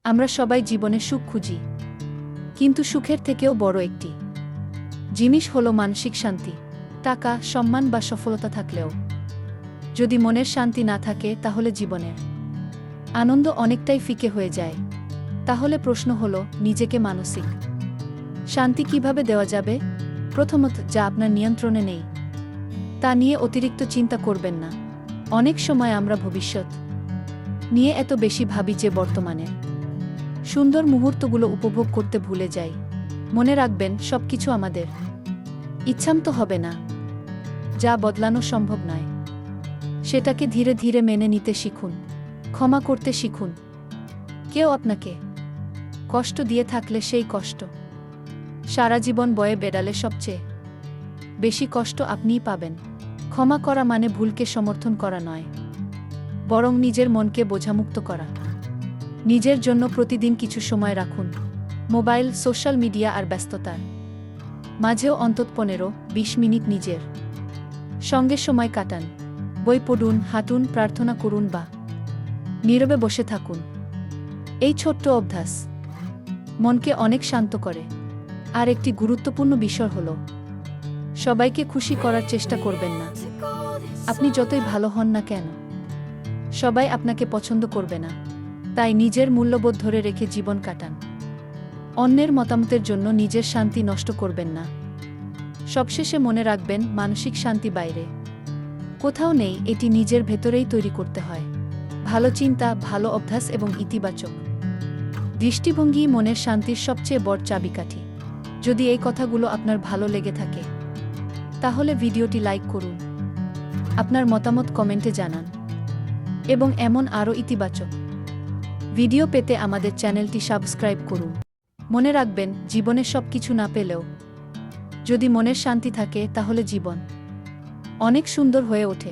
আমরা সবাই জীবনে সুখ খুঁজি, কিন্তু সুখের থেকেও বড় একটি জিনিস হলো মানসিক শান্তি। টাকা, সম্মান বা সফলতা থাকলেও যদি মনের শান্তি না থাকে, তাহলে জীবনের আনন্দ অনেকটাই ফিকে হয়ে যায়। তাহলে প্রশ্ন হলো, নিজেকে মানসিক শান্তি কিভাবে দেওয়া যাবে? প্রথমত, যা আপনার নিয়ন্ত্রণে নেই তা নিয়ে অতিরিক্ত চিন্তা করবেন না। অনেক সময় আমরা ভবিষ্যৎ নিয়ে এত বেশি ভাবি যে বর্তমানে সুন্দর মুহূর্তগুলো উপভোগ করতে ভুলে যাই। মনে রাখবেন, সবকিছু আমাদের ইচ্ছামতো হবে না, যা বদলানো সম্ভব নয় সেটাকে ধীরে ধীরে মেনে নিতে শিখুন, ক্ষমা করতে শিখুন। কেউ আপনাকে কষ্ট দিয়ে থাকলে সেই কষ্ট সারা জীবন বয়ে বেড়ালে সবচেয়ে বেশি কষ্ট আপনিই পাবেন। ক্ষমা করা মানে ভুলকে সমর্থন করা নয়, বরং নিজের মনকে বোঝামুক্ত করা। নিজের জন্য প্রতিদিন কিছু সময় রাখুন। মোবাইল, সোশ্যাল মিডিয়া আর ব্যস্ততার মাঝেও অন্তত 15-20 মিনিট নিজের সঙ্গে সময় কাটান। বই পড়ুন, হাঁটুন, প্রার্থনা করুন বা নীরবে বসে থাকুন। এই ছোট্ট অভ্যাস মনকে অনেক শান্ত করে। আর একটি গুরুত্বপূর্ণ বিষয় হলো, সবাইকে খুশি করার চেষ্টা করবেন না। আপনি যতই ভালো হন না কেন, সবাই আপনাকে পছন্দ করবে না। তাই নিজের মূল্যবোধ ধরে রেখে জীবন কাটান। অন্যের মতামতের জন্য নিজের শান্তি নষ্ট করবেন না। সবশেষে মনে রাখবেন, মানসিক শান্তি বাইরে কোথাও নেই, এটি নিজের ভেতরেই তৈরি করতে হয়। ভালো চিন্তা, ভালো অভ্যাস এবং ইতিবাচক দৃষ্টিভঙ্গি মনের শান্তির সবচেয়ে বড় চাবিকাঠি। যদি এই কথাগুলো আপনার ভালো লেগে থাকে, তাহলে ভিডিওটি লাইক করুন, আপনার মতামত কমেন্টে জানান এবং এমন আরও ইতিবাচক ভিডিও পেতে আমাদের চ্যানেলটি সাবস্ক্রাইব করুন। মনে রাখবেন, জীবনে সবকিছু না পেলেও যদি মনের শান্তি থাকে, তাহলে জীবন অনেক সুন্দর হয়ে ওঠে।